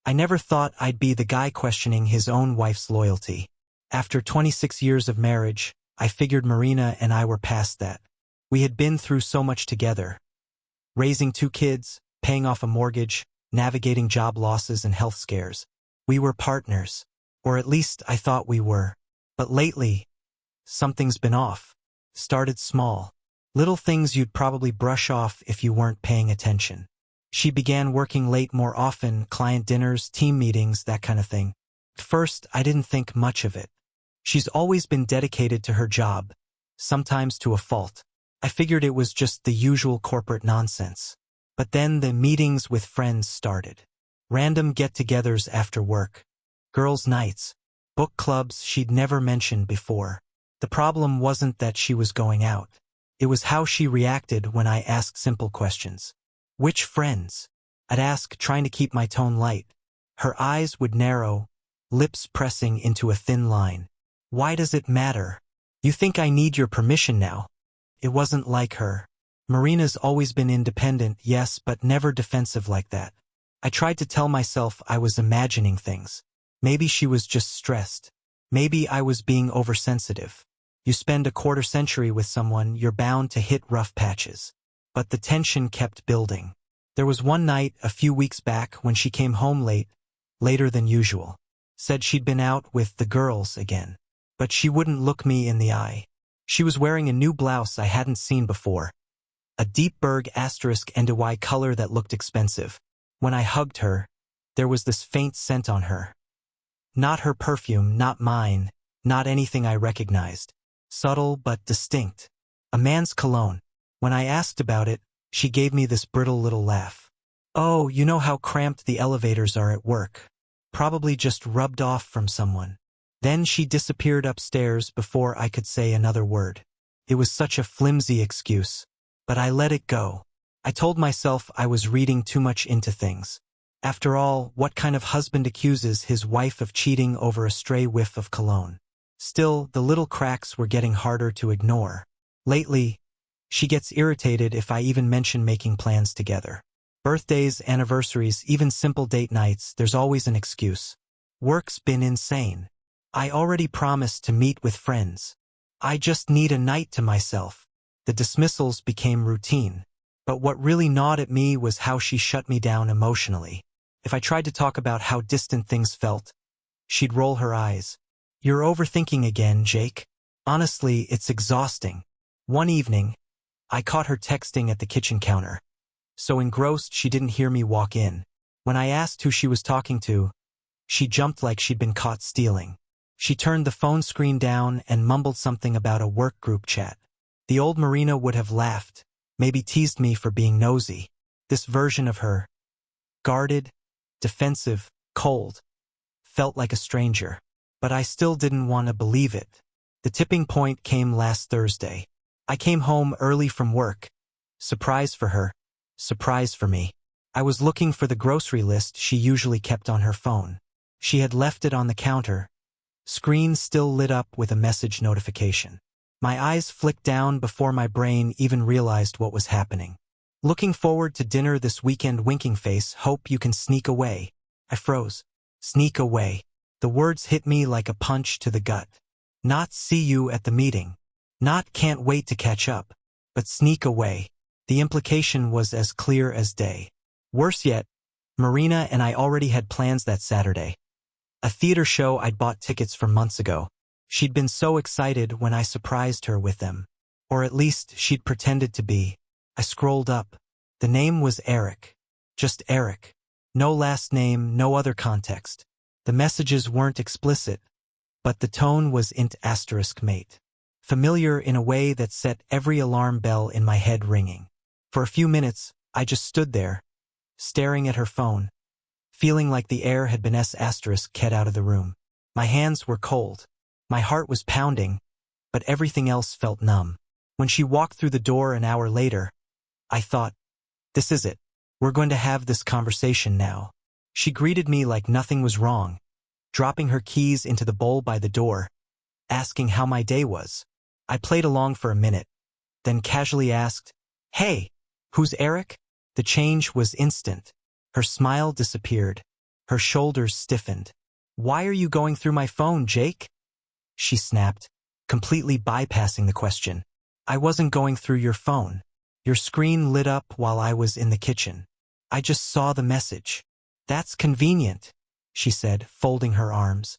I never thought I'd be the guy questioning his own wife's loyalty. After 26 years of marriage, I figured Marina and I were past that. We had been through so much together. Raising 2 kids, paying off a mortgage, navigating job losses and health scares. We were partners. Or at least I thought we were. But lately, something's been off. Started small. Little things you'd probably brush off if you weren't paying attention. She began working late more often, client dinners, team meetings, that kind of thing. At first, I didn't think much of it. She's always been dedicated to her job, sometimes to a fault. I figured it was just the usual corporate nonsense. But then the meetings with friends started. Random get-togethers after work. Girls' nights. Book clubs she'd never mentioned before. The problem wasn't that she was going out. It was how she reacted when I asked simple questions. Which friends? I'd ask, trying to keep my tone light. Her eyes would narrow, lips pressing into a thin line. Why does it matter? You think I need your permission now? It wasn't like her. Marina's always been independent, yes, but never defensive like that. I tried to tell myself I was imagining things. Maybe she was just stressed. Maybe I was being oversensitive. You spend a quarter century with someone, you're bound to hit rough patches. But the tension kept building. There was one night, a few weeks back, when she came home late, later than usual. Said she'd been out with the girls again. But she wouldn't look me in the eye. She was wearing a new blouse I hadn't seen before. A deep Berg *NY color that looked expensive. When I hugged her, there was this faint scent on her. Not her perfume, not mine, not anything I recognized. Subtle but distinct. A man's cologne. When I asked about it, she gave me this brittle little laugh. Oh, you know how cramped the elevators are at work. Probably just rubbed off from someone. Then she disappeared upstairs before I could say another word. It was such a flimsy excuse. But I let it go. I told myself I was reading too much into things. After all, what kind of husband accuses his wife of cheating over a stray whiff of cologne? Still, the little cracks were getting harder to ignore. Lately, she gets irritated if I even mention making plans together. Birthdays, anniversaries, even simple date nights, there's always an excuse. Work's been insane. I already promised to meet with friends. I just need a night to myself. The dismissals became routine. But what really gnawed at me was how she shut me down emotionally. If I tried to talk about how distant things felt, she'd roll her eyes. You're overthinking again, Jake. Honestly, it's exhausting. One evening, I caught her texting at the kitchen counter. So engrossed she didn't hear me walk in. When I asked who she was talking to, she jumped like she'd been caught stealing. She turned the phone screen down and mumbled something about a work group chat. The old Marina would have laughed, maybe teased me for being nosy. This version of her, guarded, defensive, cold, felt like a stranger. But I still didn't want to believe it. The tipping point came last Thursday. I came home early from work. Surprise for her. Surprise for me. I was looking for the grocery list she usually kept on her phone. She had left it on the counter. Screen still lit up with a message notification. My eyes flicked down before my brain even realized what was happening. Looking forward to dinner this weekend, winking face, hope you can sneak away. I froze. Sneak away. The words hit me like a punch to the gut. Not see you at the meeting. Not can't wait to catch up. But sneak away. The implication was as clear as day. Worse yet, Marina and I already had plans that Saturday. A theater show I'd bought tickets for months ago. She'd been so excited when I surprised her with them. Or at least she'd pretended to be. I scrolled up. The name was Eric. Just Eric. No last name, no other context. The messages weren't explicit, but the tone was int asterisk mate. Familiar in a way that set every alarm bell in my head ringing. For a few minutes, I just stood there, staring at her phone, feeling like the air had been *ket out of the room. My hands were cold. My heart was pounding, but everything else felt numb. When she walked through the door an hour later, I thought, this is it. We're going to have this conversation now. She greeted me like nothing was wrong, dropping her keys into the bowl by the door, asking how my day was. I played along for a minute, then casually asked, "Hey, who's Eric?" The change was instant. Her smile disappeared. Her shoulders stiffened. "Why are you going through my phone, Jake?" she snapped, completely bypassing the question. "I wasn't going through your phone. Your screen lit up while I was in the kitchen. I just saw the message." "That's convenient," she said, folding her arms.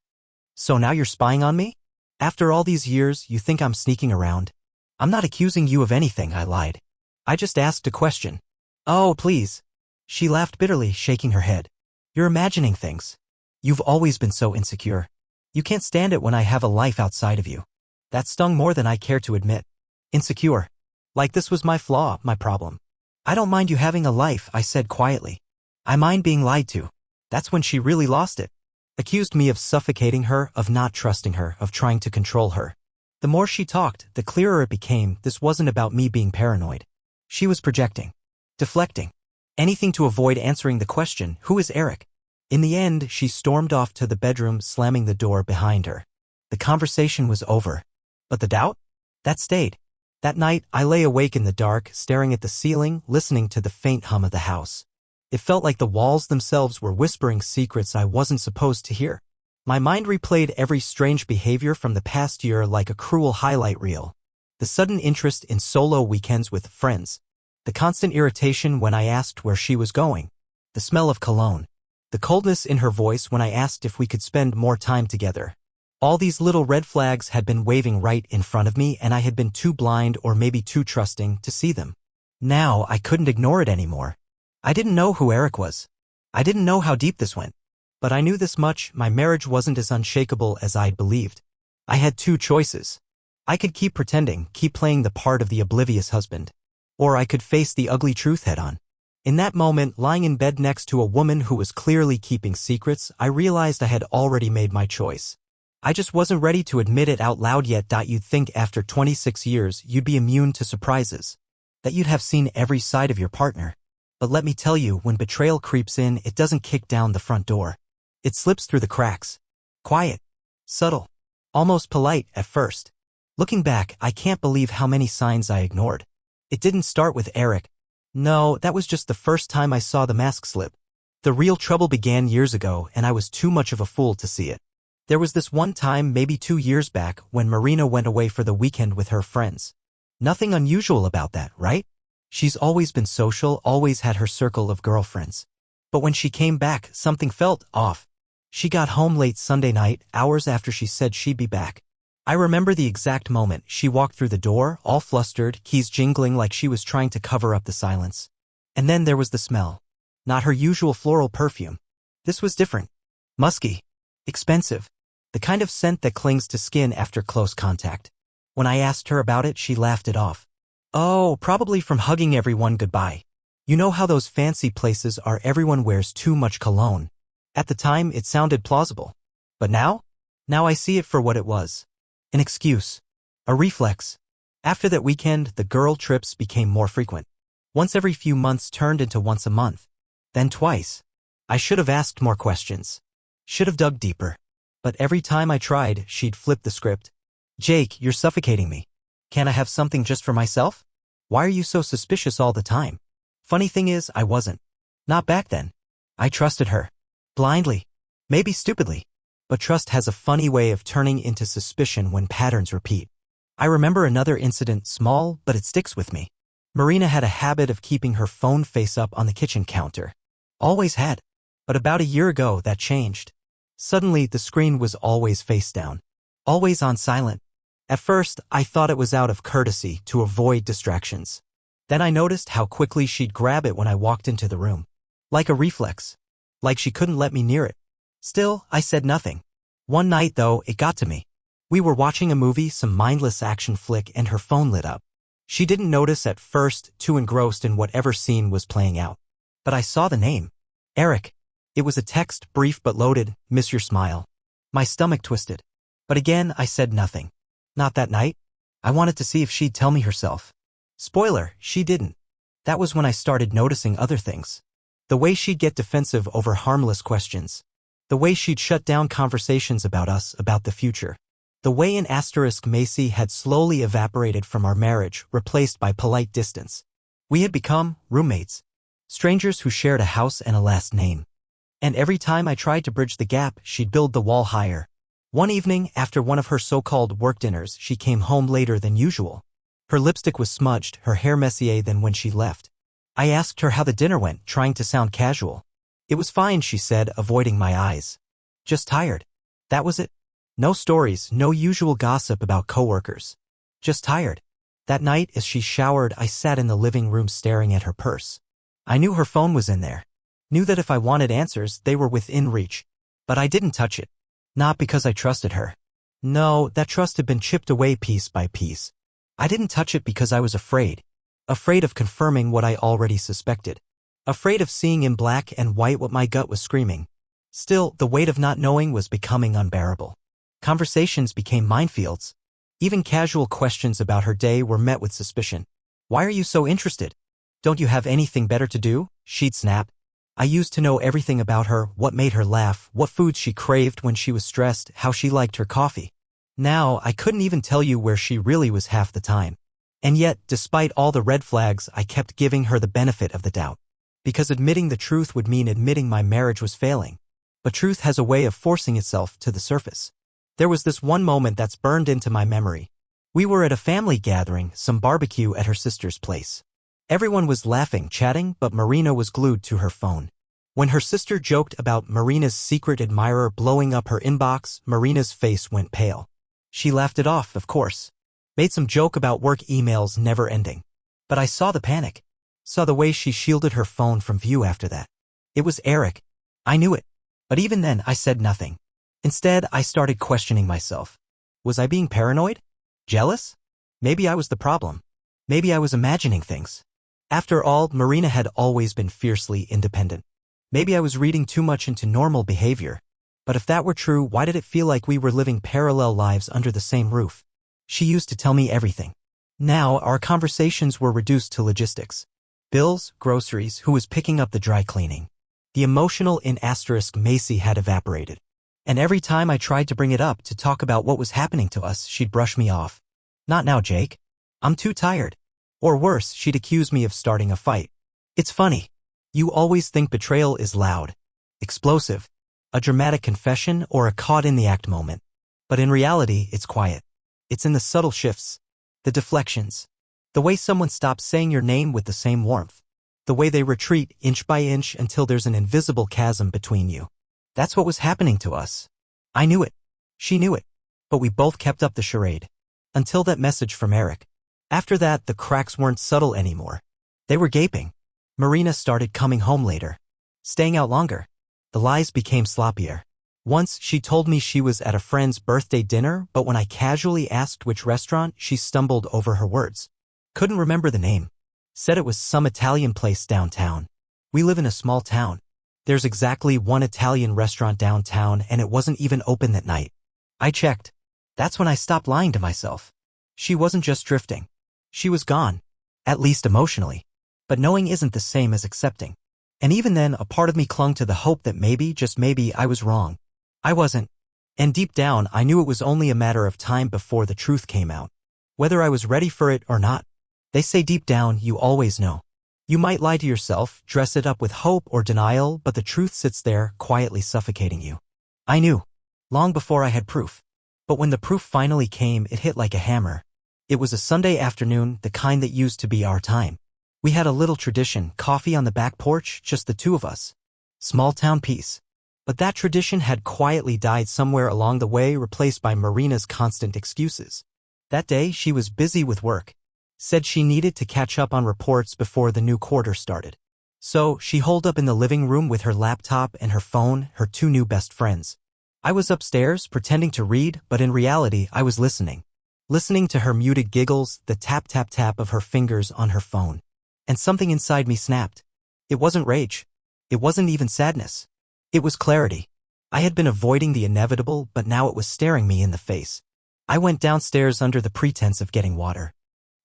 "So now you're spying on me? After all these years, you think I'm sneaking around?" "I'm not accusing you of anything," I lied. "I just asked a question." "Oh, please." She laughed bitterly, shaking her head. "You're imagining things. You've always been so insecure. You can't stand it when I have a life outside of you." That stung more than I care to admit. Insecure. Like this was my flaw, my problem. "I don't mind you having a life," I said quietly. "I mind being lied to." That's when she really lost it. Accused me of suffocating her, of not trusting her, of trying to control her. The more she talked, the clearer it became this wasn't about me being paranoid. She was projecting. Deflecting. Anything to avoid answering the question, who is Eric? In the end, she stormed off to the bedroom, slamming the door behind her. The conversation was over. But the doubt? That stayed. That night, I lay awake in the dark, staring at the ceiling, listening to the faint hum of the house. It felt like the walls themselves were whispering secrets I wasn't supposed to hear. My mind replayed every strange behavior from the past year like a cruel highlight reel. The sudden interest in solo weekends with friends. The constant irritation when I asked where she was going. The smell of cologne. The coldness in her voice when I asked if we could spend more time together. All these little red flags had been waving right in front of me, and I had been too blind or maybe too trusting to see them. Now I couldn't ignore it anymore. I didn't know who Eric was. I didn't know how deep this went. But I knew this much: my marriage wasn't as unshakable as I'd believed. I had two choices. I could keep pretending, keep playing the part of the oblivious husband. Or I could face the ugly truth head-on. In that moment, lying in bed next to a woman who was clearly keeping secrets, I realized I had already made my choice. I just wasn't ready to admit it out loud yet. You'd think after 26 years you'd be immune to surprises. That you'd have seen every side of your partner. But let me tell you, when betrayal creeps in, it doesn't kick down the front door. It slips through the cracks. Quiet. Subtle. Almost polite at first. Looking back, I can't believe how many signs I ignored. It didn't start with Eric. No, that was just the first time I saw the mask slip. The real trouble began years ago, and I was too much of a fool to see it. There was this one time, maybe 2 years back, when Marina went away for the weekend with her friends. Nothing unusual about that, right? She's always been social, always had her circle of girlfriends. But when she came back, something felt off. She got home late Sunday night, hours after she said she'd be back. I remember the exact moment. She walked through the door, all flustered, keys jingling like she was trying to cover up the silence. And then there was the smell. Not her usual floral perfume. This was different. Musky. Expensive. The kind of scent that clings to skin after close contact. When I asked her about it, she laughed it off. "Oh, probably from hugging everyone goodbye. You know how those fancy places are, everyone wears too much cologne." At the time, it sounded plausible. But now? Now I see it for what it was. An excuse. A reflex. After that weekend, the girl trips became more frequent. Once every few months turned into once a month. Then twice. I should have asked more questions. Should have dug deeper. But every time I tried, she'd flip the script. "Jake, you're suffocating me. Can't I have something just for myself? Why are you so suspicious all the time?" Funny thing is, I wasn't. Not back then. I trusted her. Blindly. Maybe stupidly. But trust has a funny way of turning into suspicion when patterns repeat. I remember another incident, small, but it sticks with me. Marina had a habit of keeping her phone face up on the kitchen counter. Always had. But about a year ago, that changed. Suddenly, the screen was always face down. Always on silent. At first, I thought it was out of courtesy to avoid distractions. Then I noticed how quickly she'd grab it when I walked into the room. Like a reflex. Like she couldn't let me near it. Still, I said nothing. One night, though, it got to me. We were watching a movie, some mindless action flick, and her phone lit up. She didn't notice at first, too engrossed in whatever scene was playing out. But I saw the name. Eric. It was a text, brief but loaded. "Miss your smile." My stomach twisted. But again, I said nothing. Not that night. I wanted to see if she'd tell me herself. Spoiler, she didn't. That was when I started noticing other things. The way she'd get defensive over harmless questions. The way she'd shut down conversations about us, about the future. The way an asterisk Macy had slowly evaporated from our marriage, replaced by polite distance. We had become roommates. Strangers who shared a house and a last name. And every time I tried to bridge the gap, she'd build the wall higher. One evening, after one of her so-called work dinners, she came home later than usual. Her lipstick was smudged, her hair messier than when she left. I asked her how the dinner went, trying to sound casual. It was fine, she said, avoiding my eyes. Just tired. That was it. No stories, no usual gossip about coworkers. Just tired. That night, as she showered, I sat in the living room staring at her purse. I knew her phone was in there. Knew that if I wanted answers, they were within reach. But I didn't touch it. Not because I trusted her. No, that trust had been chipped away piece by piece. I didn't touch it because I was afraid. Afraid of confirming what I already suspected. Afraid of seeing in black and white what my gut was screaming. Still, the weight of not knowing was becoming unbearable. Conversations became minefields. Even casual questions about her day were met with suspicion. Why are you so interested? Don't you have anything better to do? She'd snap. I used to know everything about her, what made her laugh, what foods she craved when she was stressed, how she liked her coffee. Now, I couldn't even tell you where she really was half the time. And yet, despite all the red flags, I kept giving her the benefit of the doubt. Because admitting the truth would mean admitting my marriage was failing. But truth has a way of forcing itself to the surface. There was this one moment that's burned into my memory. We were at a family gathering, some barbecue at her sister's place. Everyone was laughing, chatting, but Marina was glued to her phone. When her sister joked about Marina's secret admirer blowing up her inbox, Marina's face went pale. She laughed it off, of course. Made some joke about work emails never ending. But I saw the panic. Saw the way she shielded her phone from view after that. It was Eric. I knew it. But even then, I said nothing. Instead, I started questioning myself. Was I being paranoid? Jealous? Maybe I was the problem. Maybe I was imagining things. After all, Marina had always been fiercely independent. Maybe I was reading too much into normal behavior. But if that were true, why did it feel like we were living parallel lives under the same roof? She used to tell me everything. Now, our conversations were reduced to logistics. Bills, groceries, who was picking up the dry cleaning. The emotional in asterisk Macy had evaporated. And every time I tried to bring it up to talk about what was happening to us, she'd brush me off. Not now, Jake. I'm too tired. Or worse, she'd accuse me of starting a fight. It's funny. You always think betrayal is loud, explosive, a dramatic confession or a caught-in-the-act moment. But in reality, it's quiet. It's in the subtle shifts, the deflections, the way someone stops saying your name with the same warmth, the way they retreat inch by inch until there's an invisible chasm between you. That's what was happening to us. I knew it. She knew it. But we both kept up the charade. Until that message from Eric. After that, the cracks weren't subtle anymore. They were gaping. Marina started coming home later. Staying out longer. The lies became sloppier. Once, she told me she was at a friend's birthday dinner, but when I casually asked which restaurant, she stumbled over her words. Couldn't remember the name. Said it was some Italian place downtown. We live in a small town. There's exactly one Italian restaurant downtown, and it wasn't even open that night. I checked. That's when I stopped lying to myself. She wasn't just drifting. She was gone. At least emotionally. But knowing isn't the same as accepting. And even then, a part of me clung to the hope that maybe, just maybe, I was wrong. I wasn't. And deep down, I knew it was only a matter of time before the truth came out. Whether I was ready for it or not. They say deep down, you always know. You might lie to yourself, dress it up with hope or denial, but the truth sits there, quietly suffocating you. I knew. Long before I had proof. But when the proof finally came, it hit like a hammer. It was a Sunday afternoon, the kind that used to be our time. We had a little tradition, coffee on the back porch, just the two of us. Small town peace. But that tradition had quietly died somewhere along the way, replaced by Marina's constant excuses. That day, she was busy with work. Said she needed to catch up on reports before the new quarter started. So, she holed up in the living room with her laptop and her phone, her two new best friends. I was upstairs, pretending to read, but in reality, I was listening. Listening to her muted giggles, the tap-tap-tap of her fingers on her phone. And something inside me snapped. It wasn't rage. It wasn't even sadness. It was clarity. I had been avoiding the inevitable, but now it was staring me in the face. I went downstairs under the pretense of getting water.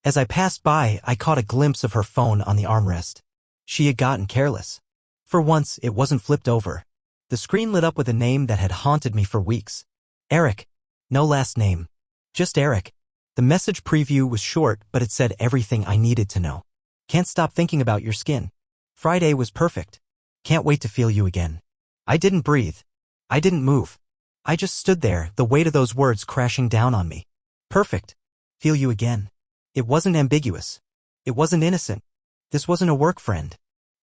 As I passed by, I caught a glimpse of her phone on the armrest. She had gotten careless. For once, it wasn't flipped over. The screen lit up with a name that had haunted me for weeks. Eric. No last name. Just Eric. The message preview was short, but it said everything I needed to know. Can't stop thinking about your skin. Friday was perfect. Can't wait to feel you again. I didn't breathe. I didn't move. I just stood there, the weight of those words crashing down on me. Perfect. Feel you again. It wasn't ambiguous. It wasn't innocent. This wasn't a work friend.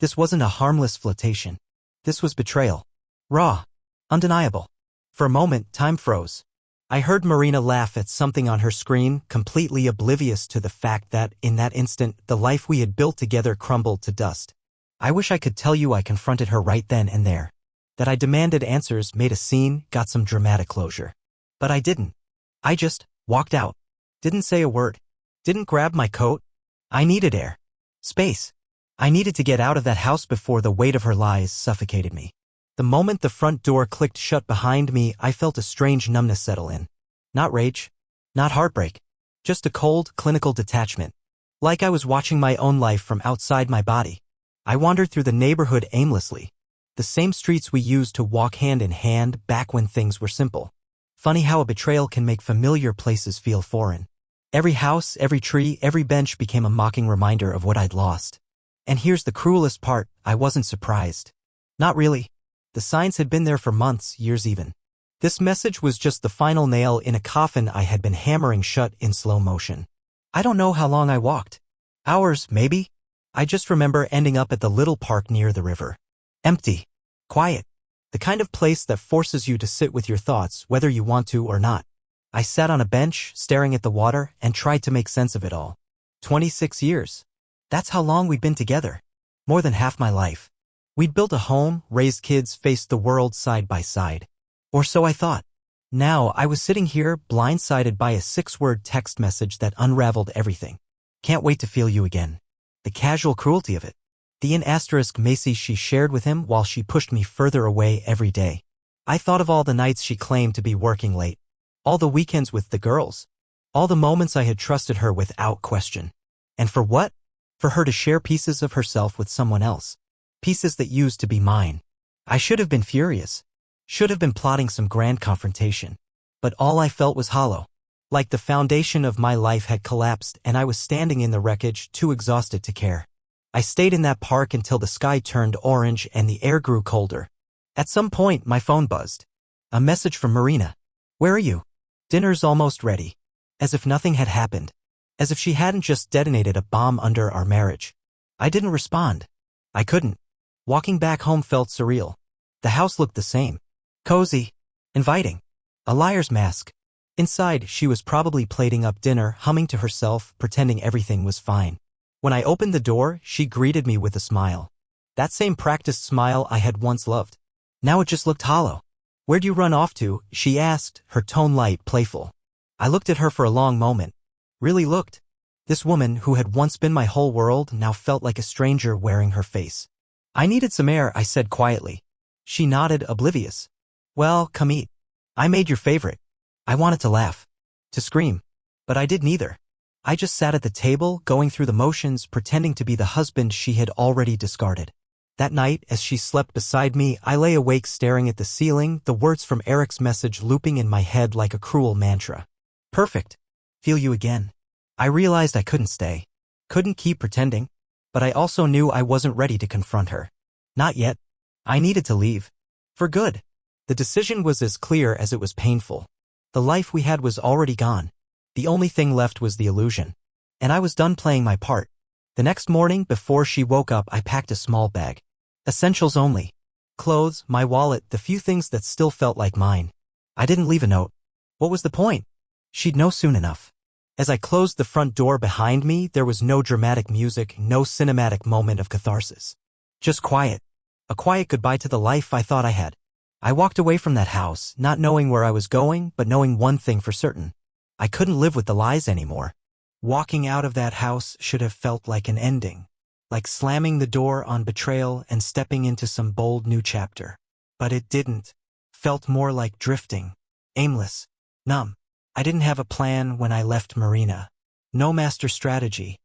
This wasn't a harmless flirtation. This was betrayal. Raw. Undeniable. For a moment, time froze. I heard Marina laugh at something on her screen, completely oblivious to the fact that, in that instant, the life we had built together crumbled to dust. I wish I could tell you I confronted her right then and there. That I demanded answers, made a scene, got some dramatic closure. But I didn't. I just walked out. Didn't say a word. Didn't grab my coat. I needed air. Space. I needed to get out of that house before the weight of her lies suffocated me. The moment the front door clicked shut behind me, I felt a strange numbness settle in. Not rage. Not heartbreak. Just a cold, clinical detachment. Like I was watching my own life from outside my body. I wandered through the neighborhood aimlessly. The same streets we used to walk hand in hand back when things were simple. Funny how a betrayal can make familiar places feel foreign. Every house, every tree, every bench became a mocking reminder of what I'd lost. And here's the cruelest part, I wasn't surprised. Not really. The signs had been there for months, years even. This message was just the final nail in a coffin I had been hammering shut in slow motion. I don't know how long I walked. Hours, maybe? I just remember ending up at the little park near the river. Empty. Quiet. The kind of place that forces you to sit with your thoughts, whether you want to or not. I sat on a bench, staring at the water, and tried to make sense of it all. 26 years. That's how long we'd been together. More than half my life. We'd built a home, raised kids, faced the world side by side. Or so I thought. Now I was sitting here, blindsided by a 6-word text message that unraveled everything. Can't wait to feel you again. The casual cruelty of it. The in-asterisk Macy's she shared with him while she pushed me further away every day. I thought of all the nights she claimed to be working late. All the weekends with the girls. All the moments I had trusted her without question. And for what? For her to share pieces of herself with someone else. Pieces that used to be mine. I should have been furious. Should have been plotting some grand confrontation. But all I felt was hollow. Like the foundation of my life had collapsed and I was standing in the wreckage, too exhausted to care. I stayed in that park until the sky turned orange and the air grew colder. At some point, my phone buzzed. A message from Marina. Where are you? Dinner's almost ready. As if nothing had happened. As if she hadn't just detonated a bomb under our marriage. I didn't respond. I couldn't. Walking back home felt surreal. The house looked the same. Cozy. Inviting. A liar's mask. Inside, she was probably plating up dinner, humming to herself, pretending everything was fine. When I opened the door, she greeted me with a smile. That same practiced smile I had once loved. Now it just looked hollow. Where'd you run off to? She asked, her tone light, playful. I looked at her for a long moment. Really looked. This woman, who had once been my whole world, now felt like a stranger wearing her face. I needed some air, I said quietly. She nodded, oblivious. Well, come eat. I made your favorite. I wanted to laugh. To scream. But I did neither. I just sat at the table, going through the motions, pretending to be the husband she had already discarded. That night, as she slept beside me, I lay awake staring at the ceiling, the words from Eric's message looping in my head like a cruel mantra. Perfect. Feel you again. I realized I couldn't stay. Couldn't keep pretending. But I also knew I wasn't ready to confront her. Not yet. I needed to leave. For good. The decision was as clear as it was painful. The life we had was already gone. The only thing left was the illusion. And I was done playing my part. The next morning, before she woke up, I packed a small bag. Essentials only. Clothes, my wallet, the few things that still felt like mine. I didn't leave a note. What was the point? She'd know soon enough. As I closed the front door behind me, there was no dramatic music, no cinematic moment of catharsis. Just quiet. A quiet goodbye to the life I thought I had. I walked away from that house, not knowing where I was going, but knowing one thing for certain. I couldn't live with the lies anymore. Walking out of that house should have felt like an ending. Like slamming the door on betrayal and stepping into some bold new chapter. But it didn't. Felt more like drifting. Aimless. Numb. I didn't have a plan when I left Marina. No master strategy.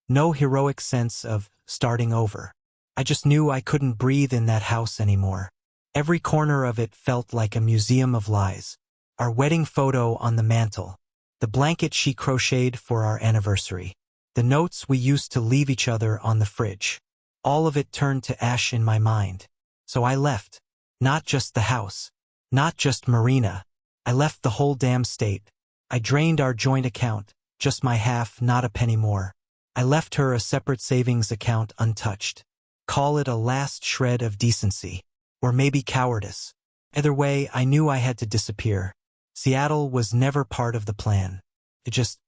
No heroic sense of starting over. I just knew I couldn't breathe in that house anymore. Every corner of it felt like a museum of lies. Our wedding photo on the mantle. The blanket she crocheted for our anniversary. The notes we used to leave each other on the fridge. All of it turned to ash in my mind. So I left. Not just the house. Not just Marina. I left the whole damn state. I drained our joint account, just my half, not a penny more. I left her a separate savings account untouched. Call it a last shred of decency. Or maybe cowardice. Either way, I knew I had to disappear. Seattle was never part of the plan. It just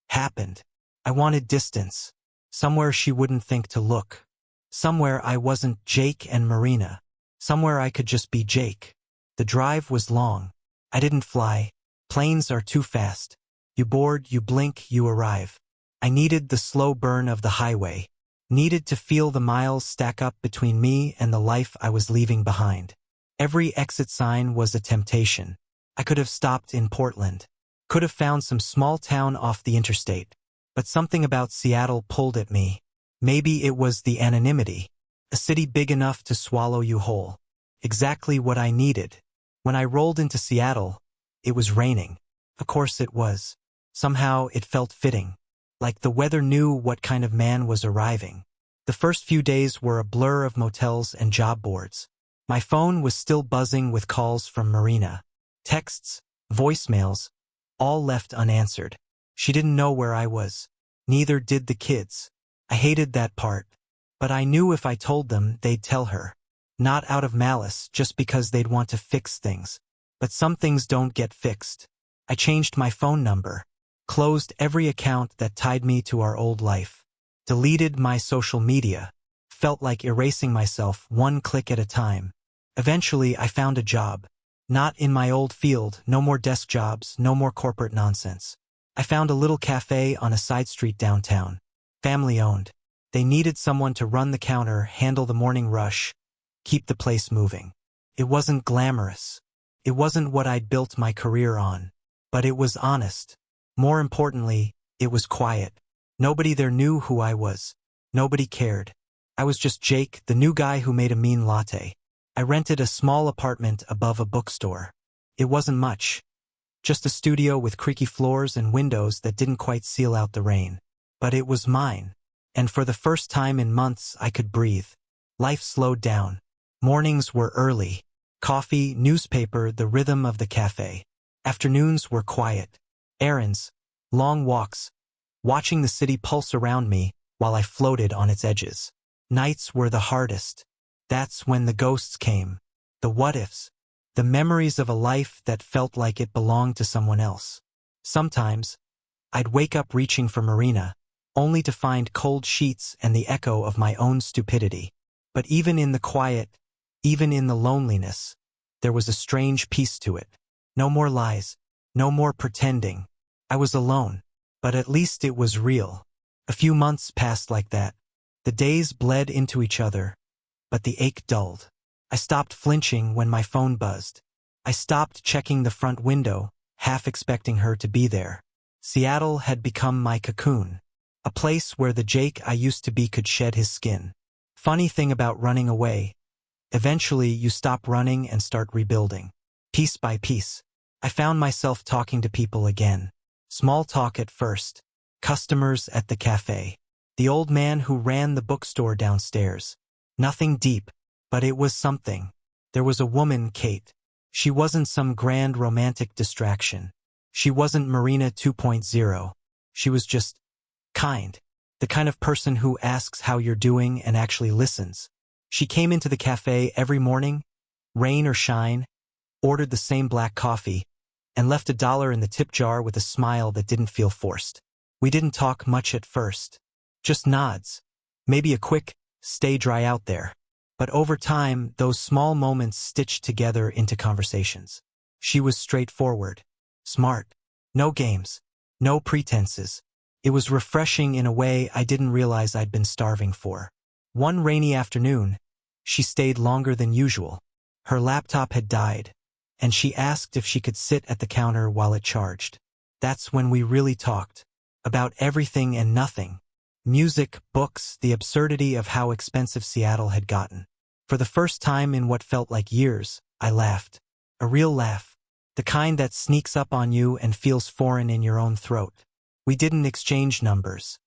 happened. I wanted distance. Somewhere she wouldn't think to look. Somewhere I wasn't Jake and Marina. Somewhere I could just be Jake. The drive was long. I didn't fly. Planes are too fast. You board, you blink, you arrive. I needed the slow burn of the highway. Needed to feel the miles stack up between me and the life I was leaving behind. Every exit sign was a temptation. I could have stopped in Portland. Could have found some small town off the interstate. But something about Seattle pulled at me. Maybe it was the anonymity. A city big enough to swallow you whole. Exactly what I needed. When I rolled into Seattle, it was raining. Of course it was. Somehow it felt fitting. Like the weather knew what kind of man was arriving. The first few days were a blur of motels and job boards. My phone was still buzzing with calls from Marina. Texts, voicemails, all left unanswered. She didn't know where I was. Neither did the kids. I hated that part. But I knew if I told them, they'd tell her. Not out of malice, just because they'd want to fix things. But some things don't get fixed. I changed my phone number. Closed every account that tied me to our old life. Deleted my social media. Felt like erasing myself one click at a time. Eventually, I found a job. Not in my old field, no more desk jobs, no more corporate nonsense. I found a little cafe on a side street downtown. Family-owned. They needed someone to run the counter, handle the morning rush, keep the place moving. It wasn't glamorous. It wasn't what I'd built my career on. But it was honest. More importantly, it was quiet. Nobody there knew who I was. Nobody cared. I was just Jake, the new guy who made a mean latte. I rented a small apartment above a bookstore. It wasn't much. Just a studio with creaky floors and windows that didn't quite seal out the rain. But it was mine. And for the first time in months, I could breathe. Life slowed down. Mornings were early. Coffee, newspaper, the rhythm of the cafe. Afternoons were quiet. Errands, long walks, watching the city pulse around me while I floated on its edges. Nights were the hardest. That's when the ghosts came. The what-ifs. The memories of a life that felt like it belonged to someone else. Sometimes, I'd wake up reaching for Marina, only to find cold sheets and the echo of my own stupidity. But even in the quiet, even in the loneliness, there was a strange peace to it. No more lies. No more pretending. I was alone. But at least it was real. A few months passed like that. The days bled into each other, but the ache dulled. I stopped flinching when my phone buzzed. I stopped checking the front window, half expecting her to be there. Seattle had become my cocoon. A place where the Jake I used to be could shed his skin. Funny thing about running away. Eventually you stop running and start rebuilding. Piece by piece. I found myself talking to people again. Small talk at first. Customers at the cafe. The old man who ran the bookstore downstairs. Nothing deep, but it was something. There was a woman, Kate. She wasn't some grand romantic distraction. She wasn't Marina 2.0. She was just kind. The kind of person who asks how you're doing and actually listens. She came into the cafe every morning, rain or shine, ordered the same black coffee, and left $1 in the tip jar with a smile that didn't feel forced. We didn't talk much at first. Just nods. Maybe a quick, stay dry out there. But over time, those small moments stitched together into conversations. She was straightforward. Smart. No games. No pretenses. It was refreshing in a way I didn't realize I'd been starving for. One rainy afternoon, she stayed longer than usual. Her laptop had died, and she asked if she could sit at the counter while it charged. That's when we really talked. About everything and nothing. Music, books, the absurdity of how expensive Seattle had gotten. For the first time in what felt like years, I laughed. A real laugh. The kind that sneaks up on you and feels foreign in your own throat. We didn't exchange numbers.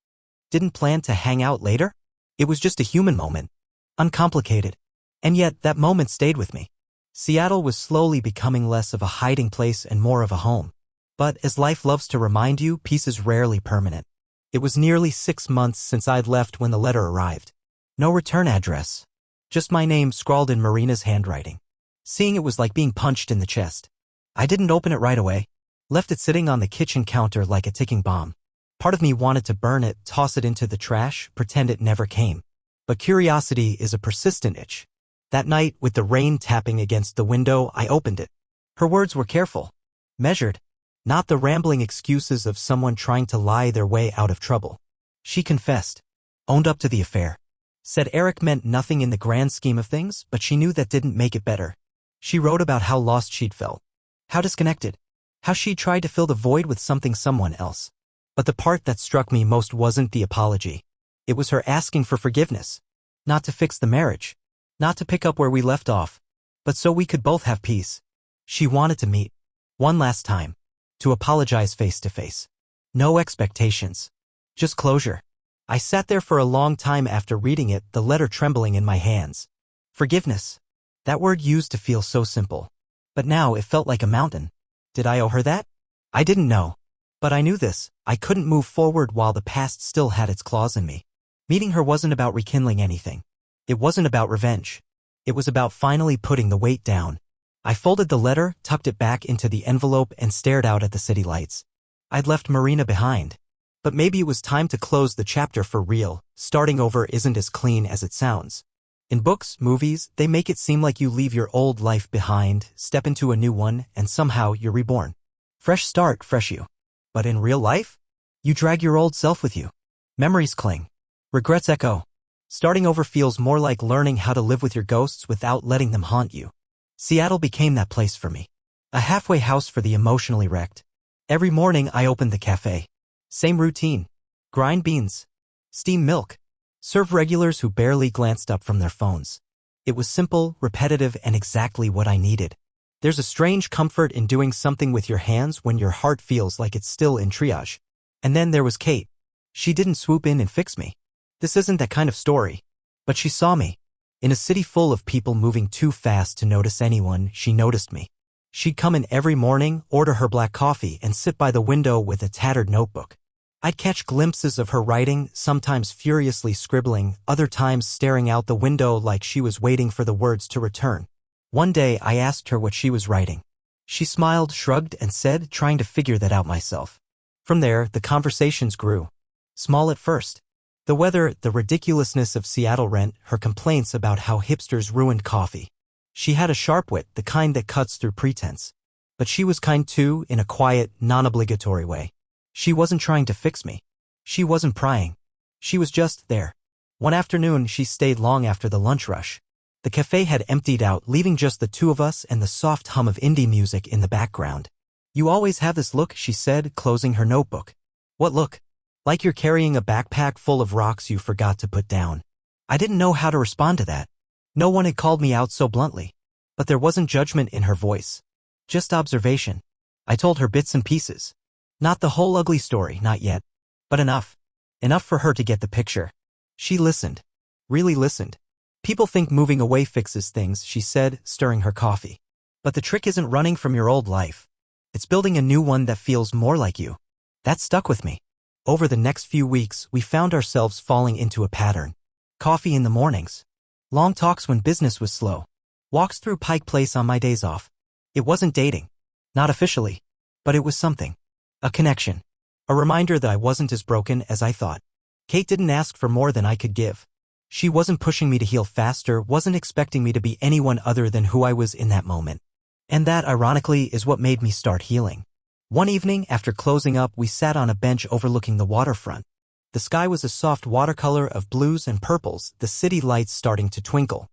Didn't plan to hang out later? It was just a human moment. Uncomplicated. And yet, that moment stayed with me. Seattle was slowly becoming less of a hiding place and more of a home. But as life loves to remind you, peace is rarely permanent. It was nearly 6 months since I'd left when the letter arrived. No return address. Just my name scrawled in Marina's handwriting. Seeing it was like being punched in the chest. I didn't open it right away. Left it sitting on the kitchen counter like a ticking bomb. Part of me wanted to burn it, toss it into the trash, pretend it never came. But curiosity is a persistent itch. That night, with the rain tapping against the window, I opened it. Her words were careful, measured, not the rambling excuses of someone trying to lie their way out of trouble. She confessed, owned up to the affair. Said Eric meant nothing in the grand scheme of things, but she knew that didn't make it better. She wrote about how lost she'd felt, how disconnected, how she'd tried to fill the void with someone else. But the part that struck me most wasn't the apology. It was her asking for forgiveness. Not to fix the marriage. Not to pick up where we left off. But so we could both have peace. She wanted to meet. One last time. To apologize face to face. No expectations. Just closure. I sat there for a long time after reading it, the letter trembling in my hands. Forgiveness. That word used to feel so simple. But now it felt like a mountain. Did I owe her that? I didn't know. But I knew this. I couldn't move forward while the past still had its claws in me. Meeting her wasn't about rekindling anything. It wasn't about revenge. It was about finally putting the weight down. I folded the letter, tucked it back into the envelope, and stared out at the city lights. I'd left Marina behind. But maybe it was time to close the chapter for real. Starting over isn't as clean as it sounds. In books, movies, they make it seem like you leave your old life behind, step into a new one, and somehow you're reborn. Fresh start, fresh you. But in real life? You drag your old self with you. Memories cling. Regrets echo. Starting over feels more like learning how to live with your ghosts without letting them haunt you. Seattle became that place for me. A halfway house for the emotionally wrecked. Every morning I opened the cafe. Same routine. Grind beans. Steam milk. Serve regulars who barely glanced up from their phones. It was simple, repetitive, and exactly what I needed. There's a strange comfort in doing something with your hands when your heart feels like it's still in triage. And then there was Kate. She didn't swoop in and fix me. This isn't that kind of story. But she saw me. In a city full of people moving too fast to notice anyone, she noticed me. She'd come in every morning, order her black coffee, and sit by the window with a tattered notebook. I'd catch glimpses of her writing, sometimes furiously scribbling, other times staring out the window like she was waiting for the words to return. One day I asked her what she was writing. She smiled, shrugged, and said, trying to figure that out myself. From there, the conversations grew. Small at first. The weather, the ridiculousness of Seattle rent, her complaints about how hipsters ruined coffee. She had a sharp wit, the kind that cuts through pretense. But she was kind too, in a quiet, non-obligatory way. She wasn't trying to fix me. She wasn't prying. She was just there. One afternoon, she stayed long after the lunch rush. The cafe had emptied out, leaving just the two of us and the soft hum of indie music in the background. You always have this look, she said, closing her notebook. What look? Like you're carrying a backpack full of rocks you forgot to put down. I didn't know how to respond to that. No one had called me out so bluntly. But there wasn't judgment in her voice. Just observation. I told her bits and pieces. Not the whole ugly story, not yet. But enough. Enough for her to get the picture. She listened. Really listened. People think moving away fixes things, she said, stirring her coffee. But the trick isn't running from your old life. It's building a new one that feels more like you. That stuck with me. Over the next few weeks, we found ourselves falling into a pattern. Coffee in the mornings. Long talks when business was slow. Walks through Pike Place on my days off. It wasn't dating. Not officially. But it was something. A connection. A reminder that I wasn't as broken as I thought. Kate didn't ask for more than I could give. She wasn't pushing me to heal faster, wasn't expecting me to be anyone other than who I was in that moment. And that, ironically, is what made me start healing. One evening, after closing up, we sat on a bench overlooking the waterfront. The sky was a soft watercolor of blues and purples, the city lights starting to twinkle.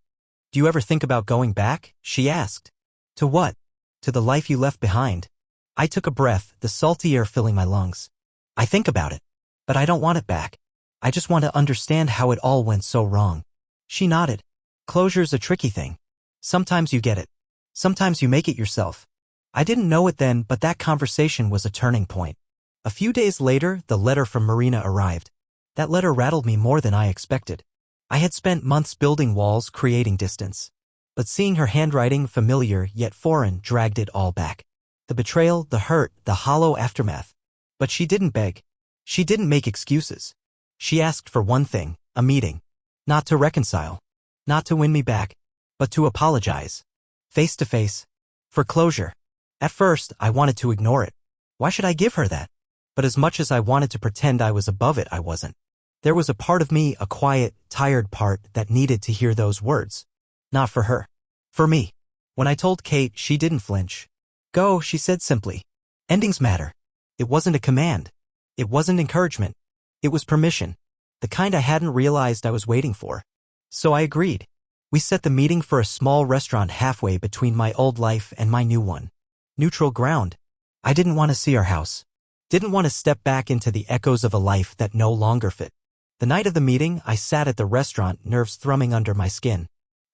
Do you ever think about going back? She asked. To what? To the life you left behind. I took a breath, the salty air filling my lungs. I think about it. But I don't want it back. I just want to understand how it all went so wrong. She nodded. Closure's a tricky thing. Sometimes you get it. Sometimes you make it yourself. I didn't know it then, but that conversation was a turning point. A few days later, the letter from Marina arrived. That letter rattled me more than I expected. I had spent months building walls, creating distance. But seeing her handwriting, familiar yet foreign, dragged it all back. The betrayal, the hurt, the hollow aftermath. But she didn't beg. She didn't make excuses. She asked for one thing, a meeting. Not to reconcile. Not to win me back. But to apologize. Face to face. For closure. At first, I wanted to ignore it. Why should I give her that? But as much as I wanted to pretend I was above it, I wasn't. There was a part of me, a quiet, tired part, that needed to hear those words. Not for her. For me. When I told Kate, she didn't flinch. Go, she said simply. Endings matter. It wasn't a command. It wasn't encouragement. It was permission. The kind I hadn't realized I was waiting for. So I agreed. We set the meeting for a small restaurant halfway between my old life and my new one. Neutral ground. I didn't want to see our house. Didn't want to step back into the echoes of a life that no longer fit. The night of the meeting, I sat at the restaurant, nerves thrumming under my skin.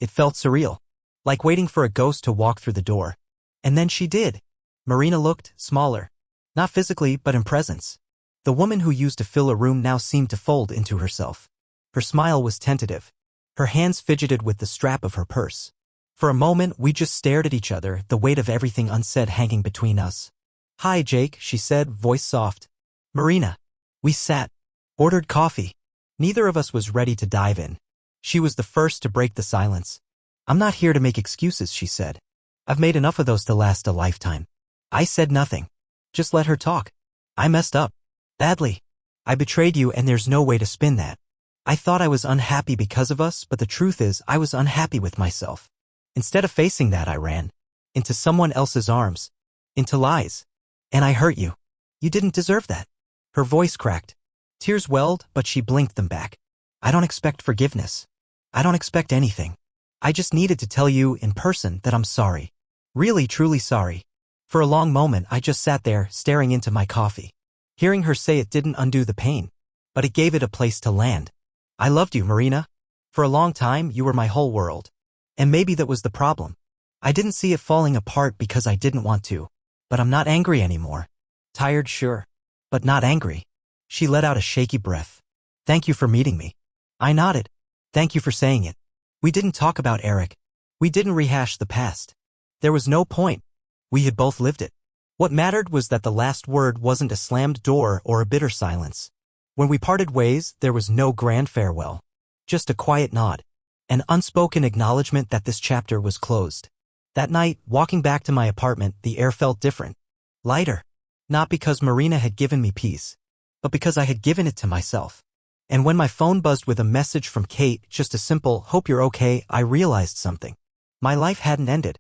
It felt surreal. Like waiting for a ghost to walk through the door. And then she did. Marina looked smaller. Not physically, but in presence. The woman who used to fill a room now seemed to fold into herself. Her smile was tentative. Her hands fidgeted with the strap of her purse. For a moment, we just stared at each other, the weight of everything unsaid hanging between us. Hi, Jake, she said, voice soft. Marina. We sat. Ordered coffee. Neither of us was ready to dive in. She was the first to break the silence. I'm not here to make excuses, she said. I've made enough of those to last a lifetime. I said nothing. Just let her talk. I messed up. Badly. I betrayed you, and there's no way to spin that. I thought I was unhappy because of us, but the truth is I was unhappy with myself. Instead of facing that, I ran. Into someone else's arms. Into lies. And I hurt you. You didn't deserve that. Her voice cracked. Tears welled, but she blinked them back. I don't expect forgiveness. I don't expect anything. I just needed to tell you in person that I'm sorry. Really, truly sorry. For a long moment, I just sat there, staring into my coffee. Hearing her say it didn't undo the pain, but it gave it a place to land. I loved you, Marina. For a long time, you were my whole world. And maybe that was the problem. I didn't see it falling apart because I didn't want to. But I'm not angry anymore. Tired, sure. But not angry. She let out a shaky breath. Thank you for meeting me. I nodded. Thank you for saying it. We didn't talk about Eric. We didn't rehash the past. There was no point. We had both lived it. What mattered was that the last word wasn't a slammed door or a bitter silence. When we parted ways, there was no grand farewell. Just a quiet nod. An unspoken acknowledgement that this chapter was closed. That night, walking back to my apartment, the air felt different. Lighter. Not because Marina had given me peace, but because I had given it to myself. And when my phone buzzed with a message from Kate, just a simple, hope you're okay, I realized something. My life hadn't ended.